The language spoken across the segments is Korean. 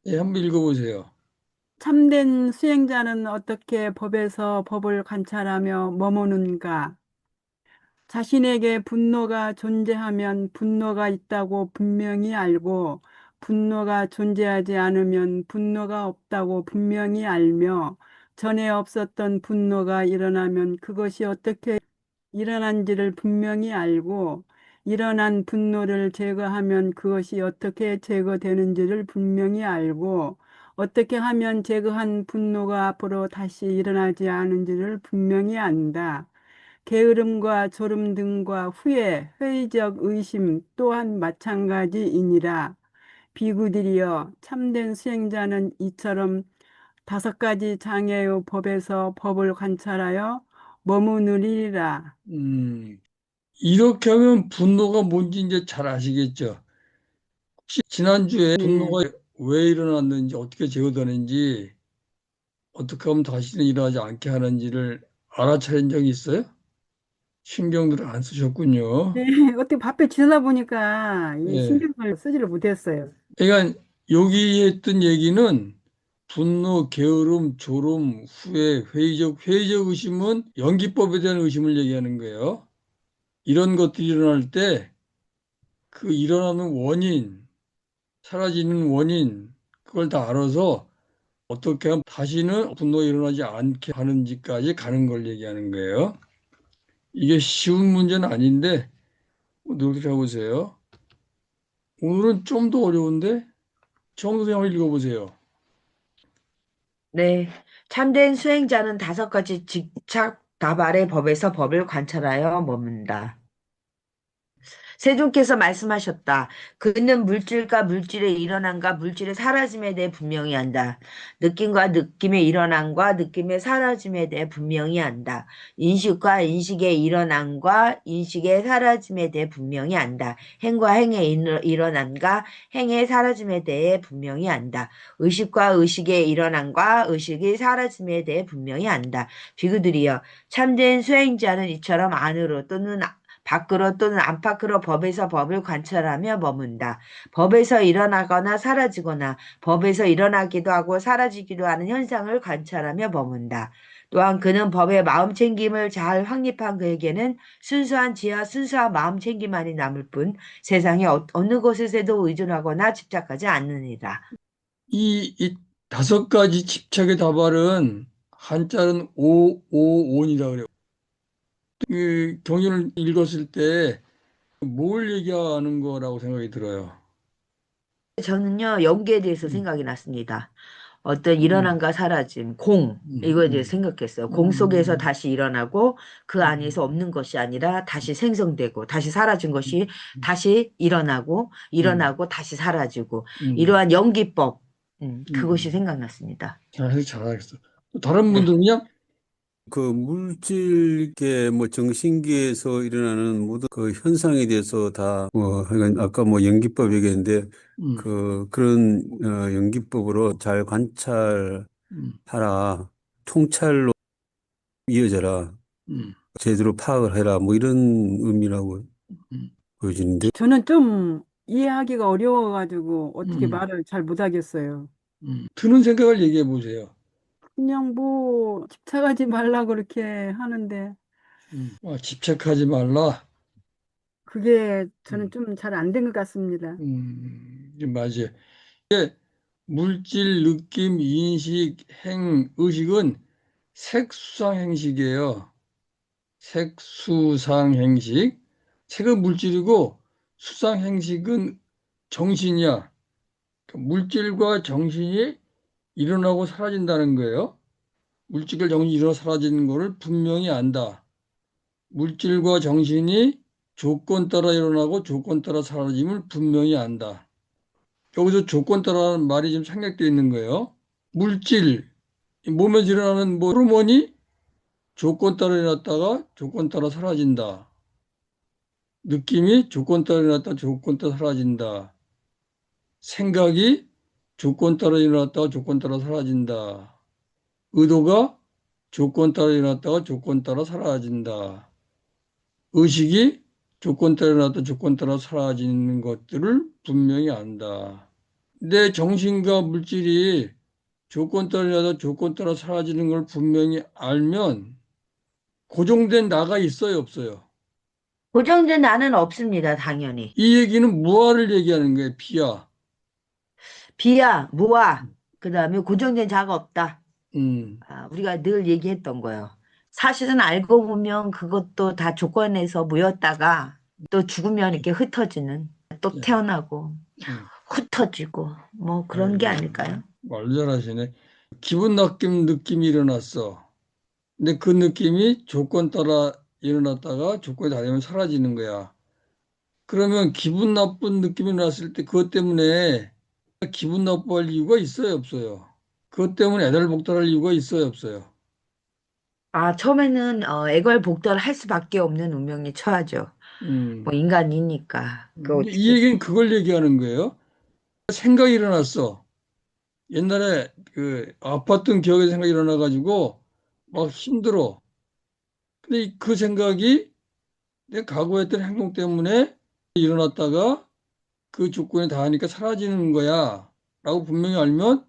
예, 한번 읽어보세요. 참된 수행자는 어떻게 법에서 법을 관찰하며 머무는가? 자신에게 분노가 존재하면 분노가 있다고 분명히 알고, 분노가 존재하지 않으면 분노가 없다고 분명히 알며, 전에 없었던 분노가 일어나면 그것이 어떻게 일어난지를 분명히 알고, 일어난 분노를 제거하면 그것이 어떻게 제거되는지를 분명히 알고, 어떻게 하면 제거한 분노가 앞으로 다시 일어나지 않은지를 분명히 안다. 게으름과 졸음 등과 후회, 회의적 의심 또한 마찬가지이니라. 비구들이여, 참된 수행자는 이처럼 다섯 가지 장애의 법에서 법을 관찰하여 머무느리라. 음, 이렇게 하면 분노가 뭔지 이제 잘 아시겠죠? 혹시 지난주에 네. 분노가 왜 일어났는지, 어떻게 제거되는지, 어떻게 하면 다시는 일어나지 않게 하는지를 알아차린 적이 있어요? 신경들을 안 쓰셨군요. 네, 어떻게 바쁘게 지내다 보니까 이 예. 신경을 쓰지를 못했어요. 그러니까 여기 했던 얘기는 분노, 게으름, 졸음, 후회, 회의적 의심은 연기법에 대한 의심을 얘기하는 거예요. 이런 것들이 일어날 때 그 일어나는 원인, 사라지는 원인, 그걸 다 알아서 어떻게 하면 다시는 분노가 일어나지 않게 하는지까지 가는 걸 얘기하는 거예요. 이게 쉬운 문제는 아닌데, 노력해 보세요. 오늘은 좀 더 어려운데, 정도 한번 읽어보세요. 네. 참된 수행자는 다섯 가지 집착 다발의 법에서 법을 관찰하여 머문다. 세존께서 말씀하셨다. 그는 물질과 물질의 일어남과 물질의 사라짐에 대해 분명히 안다. 느낌과 느낌의 일어남과 느낌의 사라짐에 대해 분명히 안다. 인식과 인식의 일어남과 인식의 사라짐에 대해 분명히 안다. 행과 행의 일어남과 행의 사라짐에 대해 분명히 안다. 의식과 의식의 일어남과 의식의 사라짐에 대해 분명히 안다. 비구들이여, 참된 수행자는 이처럼 안으로 또는 밖으로 또는 안팎으로 법에서 법을 관찰하며 머문다. 법에서 일어나거나 사라지거나 법에서 일어나기도 하고 사라지기도 하는 현상을 관찰하며 머문다. 또한 그는 법의 마음 챙김을 잘 확립한 그에게는 순수한 지혜와 순수한 마음 챙김만이 남을 뿐 세상의 어느 것에도 의존하거나 집착하지 않느니라. 이 다섯 가지 집착의 다발은 한자는 오온이라 그래요. 그 경전을 읽었을 때 뭘 얘기하는 거라고 생각이 들어요. 저는요, 연기에 대해서 음, 생각이 났습니다. 어떤 음, 일어남과 사라짐, 공, 음, 이거에 대해 음, 생각했어요. 공 속에서 음, 다시 일어나고 그 음, 안에서 없는 것이 아니라 다시 생성되고 다시 사라진 음, 것이 다시 일어나고 음, 일어나고 다시 사라지고 음, 이러한 연기법, 그것이 음. 생각났습니다. 잘하겠어. 또 다른 네. 분들 그냥 그 물질계 뭐 정신계에서 일어나는 모든 그 현상에 대해서 다 뭐 하여간 아까 뭐 연기법 얘기했는데 음, 그런 연기법으로 잘 관찰하라. 음, 통찰로 이어져라. 음, 제대로 파악을 해라. 뭐 이런 의미라고 음, 보여지는데. 저는 좀 이해하기가 어려워가지고 어떻게 음, 말을 잘 못하겠어요. 드는 생각을 얘기해 보세요. 그냥 뭐 집착하지 말라고 그렇게 하는데 집착하지 말라. 그게 저는 음, 좀 잘 안 된 것 같습니다. 맞아요. 물질, 느낌, 인식, 의식은 색수상행식이에요. 색수상행식. 색은 물질이고 수상행식은 정신이야. 그러니까 물질과 정신이 일어나고 사라진다는 거예요. 물질과 정신이 일어나 사라지는 것을 분명히 안다. 물질과 정신이 조건 따라 일어나고 조건 따라 사라짐을 분명히 안다. 여기서 조건 따라는 말이 지금 생략되어 있는 거예요. 물질, 몸에서 일어나는 뭐 호르몬이 조건 따라 일어났다가 조건 따라 사라진다. 느낌이 조건 따라 일어났다가 조건 따라 사라진다. 생각이 조건 따라 일어났다가 조건 따라 사라진다. 의도가 조건 따라 일어났다가 조건 따라 사라진다. 의식이 조건 따라 일어났다가 조건 따라 사라지는 것들을 분명히 안다. 내 정신과 물질이 조건 따라 조건 따라 사라지는 걸 분명히 알면 고정된 나가 있어요, 없어요? 고정된 나는 없습니다, 당연히. 이 얘기는 무아를 얘기하는 거예요, 비야. 비야, 무아, 그 다음에 고정된 자가 없다. 음, 우리가 늘 얘기했던 거예요. 사실은 알고 보면 그것도 다 조건에서 모였다가 또 죽으면 이렇게 흩어지는, 또 예, 태어나고 음. 흩어지고 뭐 그런 게 아이고, 아닐까요? 말 잘하시네. 기분 나쁨 느낌이 일어났어. 근데 그 느낌이 조건 따라 일어났다가 조건이 다 되면 사라지는 거야. 그러면 기분 나쁜 느낌이 났을 때 그것 때문에 기분 나빠할 이유가 있어요, 없어요? 그것 때문에 애달복달할 이유가 있어요, 없어요? 처음에는 애걸복걸을 할 수밖에 없는 운명에 처하죠. 뭐 음. 인간이니까 그 근데 이 어떻게 얘기는 그걸 얘기하는 거예요. 생각이 일어났어. 옛날에 그 아팠던 기억의 생각이 일어나가지고 막 힘들어. 근데 그 생각이 내 각오했던 행동 때문에 일어났다가 그 조건이 닿으니까 사라지는 거야. 라고 분명히 알면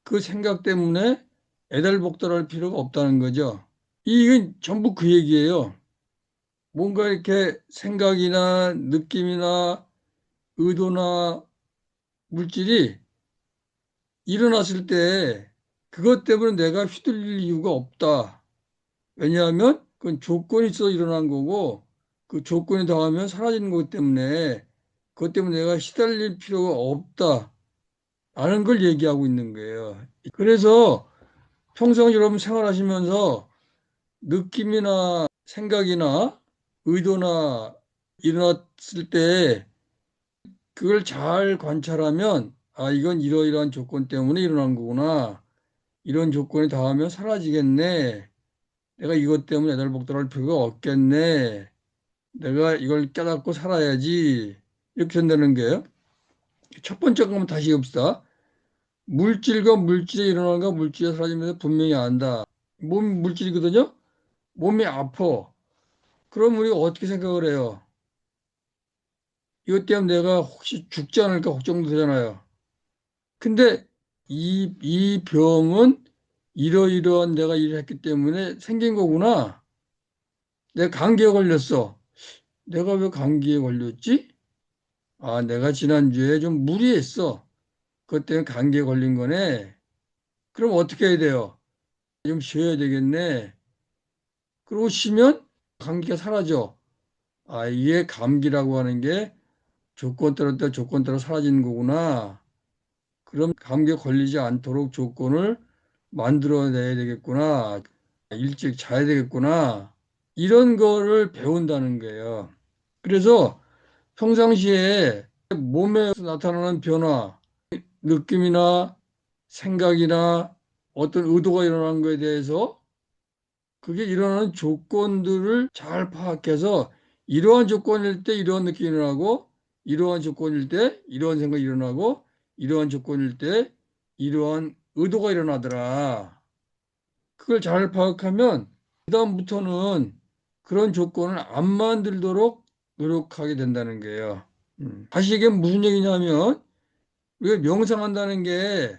그 생각 때문에 애달복달할 필요가 없다는 거죠. 이건 전부 그 얘기예요. 뭔가 이렇게 생각이나 느낌이나 의도나 물질이 일어났을 때 그것 때문에 내가 휘둘릴 이유가 없다. 왜냐하면 그건 조건이 있어서 일어난 거고 그 조건이 닿으면 사라지는 거기 때문에 그것 때문에 내가 시달릴 필요가 없다. 라는 걸 얘기하고 있는 거예요. 그래서 평생 여러분 생활하시면서 느낌이나 생각이나 의도나 일어났을 때 그걸 잘 관찰하면 이건 이러이러한 조건 때문에 일어난 거구나. 이런 조건이 닿으면 사라지겠네. 내가 이것 때문에 애달복달할 필요가 없겠네. 내가 이걸 깨닫고 살아야지. 이렇게 된다는 게요. 첫 번째 거 한번 다시 해봅시다. 물질과 물질이 일어나는 거 물질이 사라지면서 분명히 안다. 몸 물질이거든요. 몸이 아파. 그럼 우리가 어떻게 생각을 해요? 이것 때문에 내가 혹시 죽지 않을까 걱정도 되잖아요. 근데 이 병은 이러이러한 내가 일을 했기 때문에 생긴 거구나. 내가 감기에 걸렸어. 내가 왜 감기에 걸렸지? 내가 지난주에 좀 무리했어. 그것 때문에 감기에 걸린 거네. 그럼 어떻게 해야 돼요? 좀 쉬어야 되겠네. 그러고 쉬면 감기가 사라져. 이게 감기라고 하는 게 조건 따라 조건 따라 사라지는 거구나. 그럼 감기에 걸리지 않도록 조건을 만들어내야 되겠구나. 일찍 자야 되겠구나. 이런 거를 배운다는 거예요. 그래서 평상시에 몸에 나타나는 변화, 느낌이나 생각이나 어떤 의도가 일어나는 것에 대해서 그게 일어나는 조건들을 잘 파악해서 이러한 조건일 때 이러한 느낌이 일어나고 이러한 조건일 때 이러한 생각이 일어나고 이러한 조건일 때 이러한 의도가 일어나더라. 그걸 잘 파악하면 그다음부터는 그런 조건을 안 만들도록 노력하게 된다는 거예요. 다시 이게 무슨 얘기냐면 우리가 명상한다는 게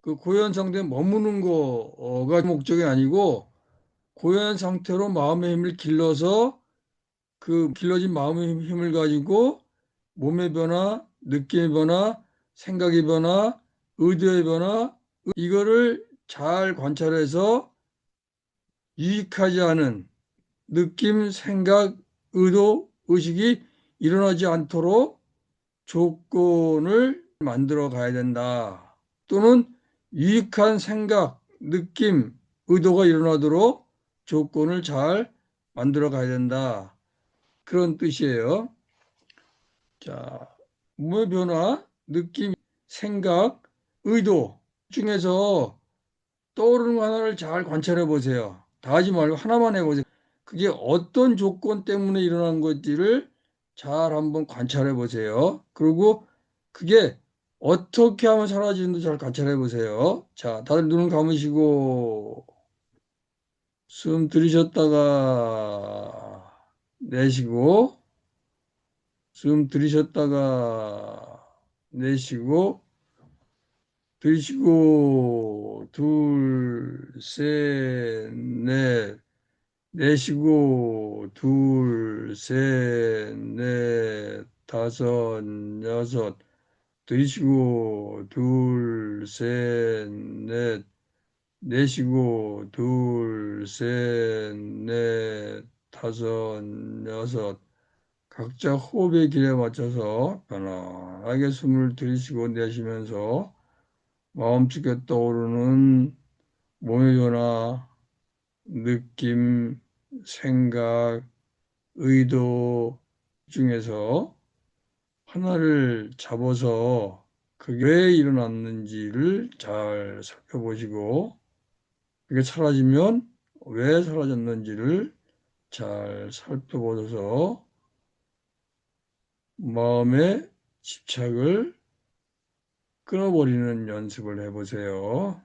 그 고현 상태에 머무는 거가 목적이 아니고 고현 상태로 마음의 힘을 길러서 그 길러진 마음의 힘을 가지고 몸의 변화, 느낌의 변화, 생각의 변화, 의도의 변화 이거를 잘 관찰해서 유익하지 않은 느낌, 생각, 의도, 의식이 일어나지 않도록 조건을 만들어 가야 된다. 또는 유익한 생각, 느낌, 의도가 일어나도록 조건을 잘 만들어 가야 된다. 그런 뜻이에요. 자, 몸의 변화, 느낌, 생각, 의도 중에서 떠오르는 거 하나를 잘 관찰해 보세요. 다 하지 말고 하나만 해보세요. 그게 어떤 조건 때문에 일어난 건지를 잘 한번 관찰해 보세요. 그리고 그게 어떻게 하면 사라지는지 잘 관찰해 보세요. 자, 다들 눈을 감으시고 숨 들이셨다가 내쉬고 숨 들이셨다가 내쉬고 들이쉬고 둘, 셋, 넷. 내쉬고 둘, 셋, 넷, 다섯, 여섯. 들이쉬고 둘, 셋, 넷. 내쉬고 둘, 셋, 넷, 다섯, 여섯. 각자 호흡의 길에 맞춰서 편안하게 숨을 들이쉬고 내쉬면서 마음속에 떠오르는 몸의 변화, 느낌, 생각, 의도 중에서 하나를 잡아서 그게 왜 일어났는지를 잘 살펴보시고 그게 사라지면 왜 사라졌는지를 잘 살펴보셔서 마음의 집착을 끊어버리는 연습을 해보세요.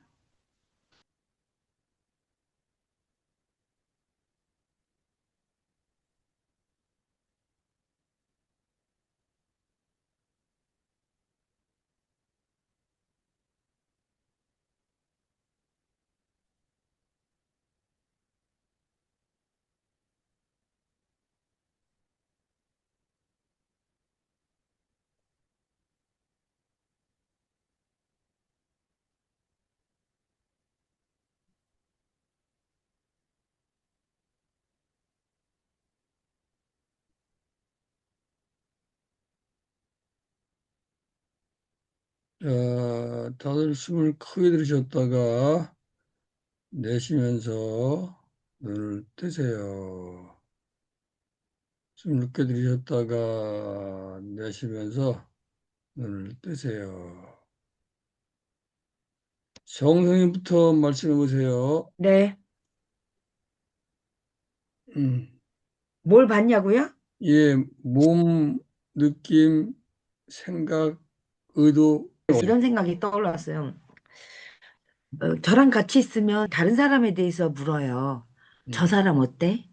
자, 다들 숨을 크게 들이셨다가 내쉬면서 눈을 뜨세요. 숨을 크게 들이셨다가 내쉬면서 눈을 뜨세요. 정성님부터 말씀해 보세요. 네. 음, 뭘 봤냐고요? 예, 몸, 느낌, 생각, 의도. 이런 생각이 떠올랐어요. 저랑 같이 있으면 다른 사람에 대해서 물어요. 저 음, 사람 어때?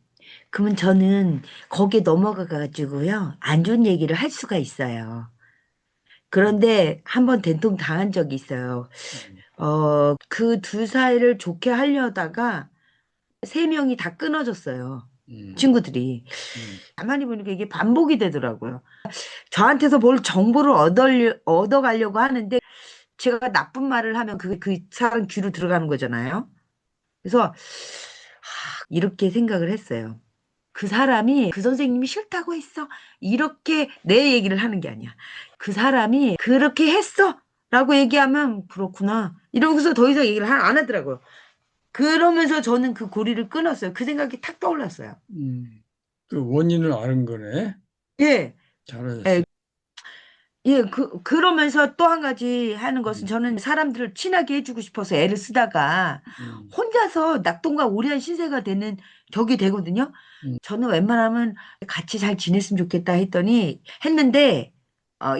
그러면 저는 거기에 넘어가 가지고요. 안 좋은 얘기를 할 수가 있어요. 그런데 한번 된통 당한 적이 있어요. 음, 그 두 사이를 좋게 하려다가 세 명이 다 끊어졌어요. 음, 친구들이. 음, 가만히 보니까 이게 반복이 되더라고요. 저한테서 뭘 정보를 얻어가려고 하는데 제가 나쁜 말을 하면 그 사람 귀로 들어가는 거잖아요. 그래서 이렇게 생각을 했어요. 그 사람이 그 선생님이 싫다고 했어. 이렇게 내 얘기를 하는 게 아니야. 그 사람이 그렇게 했어. 라고 얘기하면 그렇구나. 이러고서 더 이상 얘기를 안 하더라고요. 그러면서 저는 그 고리를 끊었어요. 그 생각이 탁 떠올랐어요. 그 원인을 아는 거네. 예. 잘하셨어요. 예, 예, 그러면서 또 한 가지 하는 것은 음, 저는 사람들을 친하게 해주고 싶어서 애를 쓰다가 음, 혼자서 낙동과 오리한 신세가 되는 격이 되거든요. 음, 저는 웬만하면 같이 잘 지냈으면 좋겠다 했는데,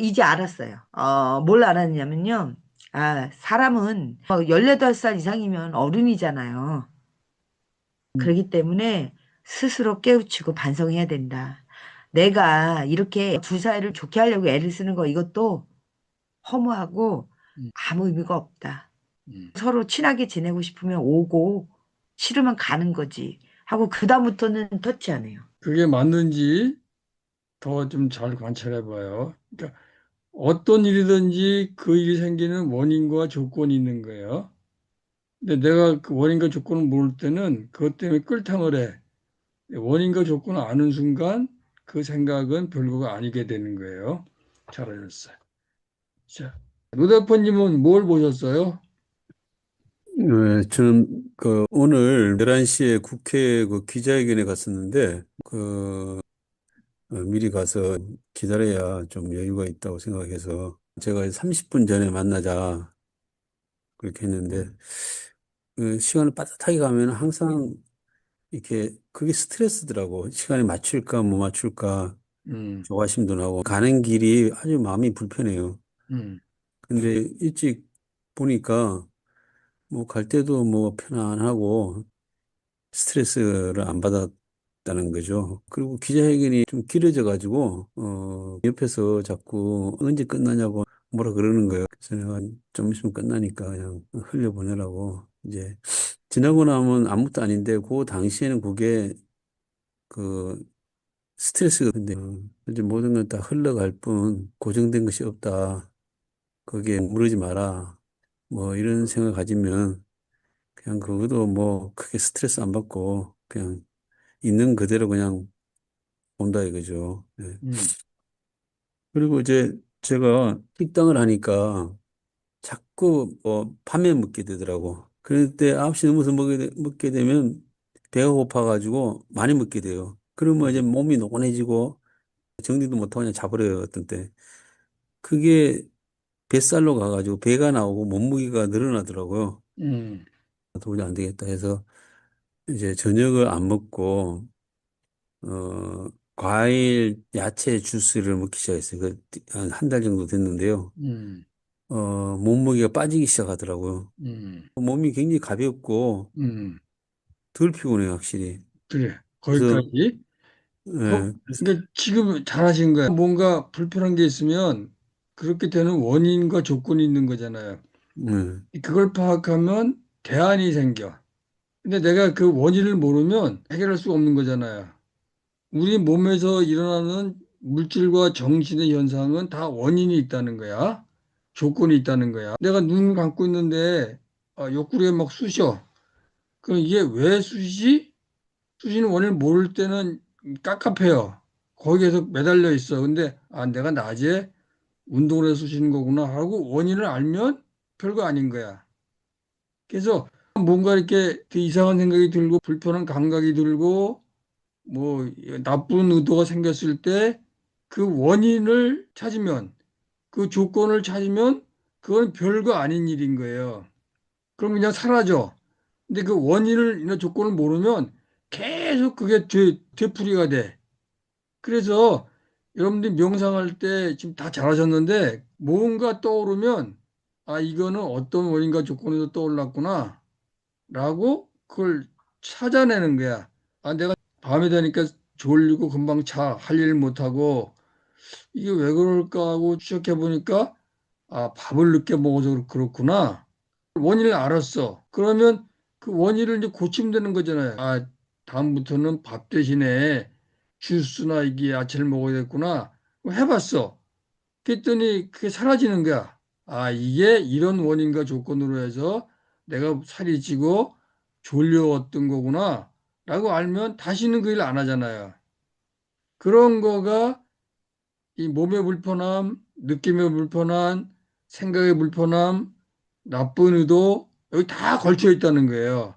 이제 알았어요. 뭘 알았냐면요. 사람은 18살 이상이면 어른이잖아요. 음, 그렇기 때문에 스스로 깨우치고 반성해야 된다. 내가 이렇게 두 사이를 좋게 하려고 애를 쓰는 거 이것도 허무하고 음, 아무 의미가 없다. 음. 서로 친하게 지내고 싶으면 오고 싫으면 가는 거지 하고 그다음부터는 터치 안 해요. 그게 맞는지 더 좀 잘 관찰해 봐요. 그러니까 어떤 일이든지 그 일이 생기는 원인과 조건이 있는 거예요. 근데 내가 그 원인과 조건을 모를 때는 그것 때문에 끌탕을 해. 원인과 조건을 아는 순간 그 생각은 별거가 아니게 되는 거예요. 잘하셨어요. 자, 노대표님은 뭘 보셨어요? 저는 그 오늘 11시에 국회 그 기자회견에 갔었는데 미리 가서 기다려야 좀 여유가 있다고 생각해서 제가 30분 전에 만나자 그렇게 했는데 시간을 빠듯하게 가면 항상 이렇게 그게 스트레스더라고. 시간에 맞출까 못 맞출까 음, 조바심도 나고 가는 길이 아주 마음이 불편해요. 음, 근데 일찍 보니까 뭐 갈 때도 뭐 편안하고 스트레스를 안 받았다는 거죠. 그리고 기자회견이 좀 길어져 가지고 옆에서 자꾸 언제 끝나냐고 뭐라 그러는 거예요. 그래서 내가 좀 있으면 끝나니까 그냥 흘려보내라고. 이제 지나고 나면 아무것도 아닌데 그 당시에는 그게 그 스트레스가 근데 이제 모든 건 다 흘러갈 뿐 고정된 것이 없다. 거기에 무르지 마라. 뭐 이런 생각 가지면 그냥 그것도 뭐 크게 스트레스 안 받고 그냥 있는 그대로 그냥 온다 이거죠. 예. 음, 그리고 이제 제가 식당을 하니까 자꾸 뭐 밤에 먹게 되더라고. 그럴 때 9시 넘어서 먹게 되면 배가 고파가지고 많이 먹게 돼요. 그러면 이제 몸이 노곤해지고 정리도 못하고 그냥 자버려요, 어떤 때. 그게 뱃살로 가가지고 배가 나오고 몸무게가 늘어나더라고요. 음, 도저히 안 되겠다 해서 이제 저녁을 안 먹고, 과일, 야채 주스를 먹기 시작했어요. 한 달 정도 됐는데요. 음, 몸무게가 빠지기 시작하더라고요. 음, 몸이 굉장히 가볍고 음. 덜 피곤해요, 확실히. 그래. 그래서, 거기까지. 그래서, 그러니까 지금 잘하신 거야. 뭔가 불편한 게 있으면 그렇게 되는 원인과 조건이 있는 거잖아요. 예, 그걸 파악하면 대안이 생겨. 근데 내가 그 원인을 모르면 해결할 수 없는 거잖아요. 우리 몸에서 일어나는 물질과 정신의 현상은 다 원인이 있다는 거야. 조건이 있다는 거야. 내가 눈을 감고 있는데 옆구리에 막 쑤셔. 그럼 이게 왜 쑤시지? 쑤시는 원인을 모를 때는 깝깝해요. 거기에 계속 매달려 있어. 근데 내가 낮에 운동을 해서 쑤시는 거구나 하고 원인을 알면 별거 아닌 거야. 그래서 뭔가 이렇게 그 이상한 생각이 들고 불편한 감각이 들고 뭐 나쁜 의도가 생겼을 때 그 원인을 찾으면 그 조건을 찾으면 그건 별거 아닌 일인 거예요. 그럼 그냥 사라져. 근데 그 원인을 이나 조건을 모르면 계속 그게 되풀이가 돼. 그래서 여러분들이 명상할 때 지금 다 잘하셨는데 뭔가 떠오르면 이거는 어떤 원인과 조건에서 떠올랐구나 라고 그걸 찾아내는 거야. 내가 밤이 되니까 졸리고 금방 할 일 못하고 이게 왜 그럴까 하고 추적해 보니까 밥을 늦게 먹어서 그렇구나. 원인을 알았어. 그러면 그 원인을 이제 고치면 되는 거잖아요. 다음부터는 밥 대신에 주스나 이게 야채를 먹어야겠구나. 해봤어. 그랬더니 그게 사라지는 거야. 이게 이런 원인과 조건으로 해서 내가 살이 찌고 졸려왔던 거구나. 라고 알면 다시는 그 일 안 하잖아요. 그런 거가 이 몸의 불편함, 느낌의 불편함, 생각의 불편함, 나쁜 의도, 여기 다 걸쳐 있다는 거예요.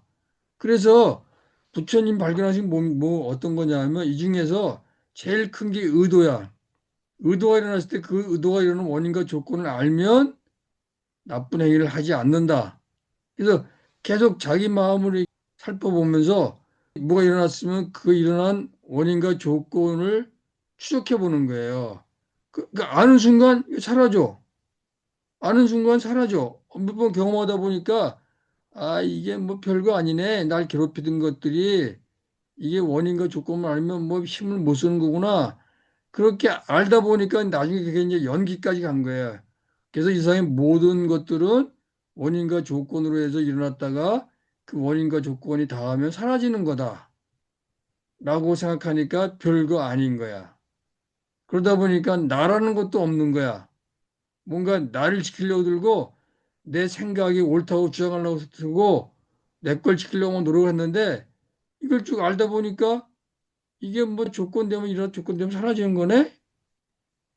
그래서 부처님 발견하신 뭐 어떤 거냐 하면 이 중에서 제일 큰 게 의도야. 의도가 일어났을 때 그 의도가 일어나는 원인과 조건을 알면 나쁜 행위를 하지 않는다. 그래서 계속 자기 마음을 살펴보면서 뭐가 일어났으면 그 일어난 원인과 조건을 추적해 보는 거예요. 그 아는 순간 사라져. 아는 순간 사라져. 몇 번 경험하다 보니까 이게 뭐 별거 아니네. 날 괴롭히던 것들이 이게 원인과 조건을 알면 뭐 힘을 못 쓰는 거구나. 그렇게 알다 보니까 나중에 그게 이제 연기까지 간 거예요. 그래서 이 세상의 모든 것들은 원인과 조건으로 해서 일어났다가 그 원인과 조건이 닿으면 사라지는 거다. 라고 생각하니까 별거 아닌 거야. 그러다 보니까 나라는 것도 없는 거야. 뭔가 나를 지키려고 들고 내 생각이 옳다고 주장하려고 들고 내 걸 지키려고 노력했는데 이걸 쭉 알다 보니까 이게 뭐 조건 되면 이런 조건 되면 사라지는 거네?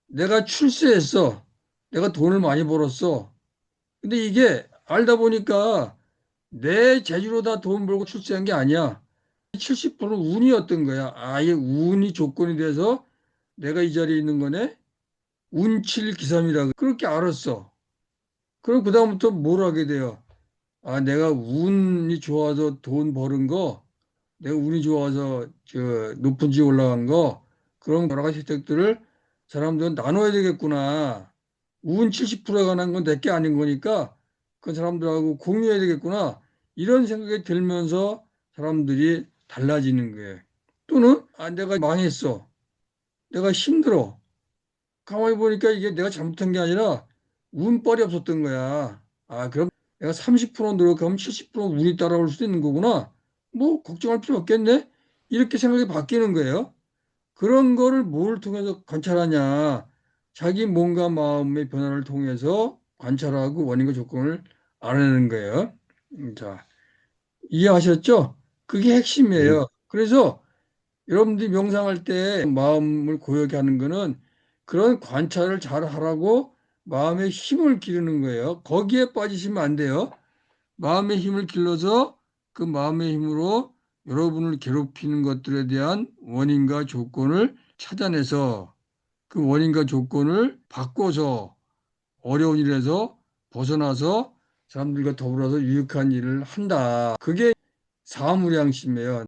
내가 출세했어. 내가 돈을 많이 벌었어. 근데 이게 알다 보니까 내 재주로 다 돈 벌고 출세한 게 아니야. 70%는 운이었던 거야. 이게 운이 조건이 돼서 내가 이 자리에 있는 거네? 운칠기삼이라 그렇게 알았어. 그럼 그다음부터 뭘 하게 돼요? 내가 운이 좋아서 돈 버는 거, 내가 운이 좋아서 높은 지 올라간 거, 그런 여러 가지 혜택들을 사람들은 나눠야 되겠구나. 운 70%에 관한 건 내게 아닌 거니까 그 사람들하고 공유해야 되겠구나. 이런 생각이 들면서 사람들이 달라지는 거예요. 또는 내가 망했어. 내가 힘들어. 가만히 보니까 이게 내가 잘못한 게 아니라 운빨이 없었던 거야. 아, 그럼 내가 30% 노력하면 70% 운이 따라올 수도 있는 거구나. 뭐 걱정할 필요 없겠네. 이렇게 생각이 바뀌는 거예요. 그런 거를 뭘 통해서 관찰하냐. 자기 몸과 마음의 변화를 통해서 관찰하고 원인과 조건을 알아내는 거예요. 자, 이해하셨죠? 그게 네. 핵심이에요. 그래서 여러분들이 명상할 때 마음을 고요하게 하는 거는 그런 관찰을 잘 하라고 마음의 힘을 기르는 거예요. 거기에 빠지시면 안 돼요. 마음의 힘을 길러서 그 마음의 힘으로 여러분을 괴롭히는 것들에 대한 원인과 조건을 찾아내서 그 원인과 조건을 바꿔서 어려운 일에서 벗어나서 사람들과 더불어서 유익한 일을 한다. 그게 사무량심이에요.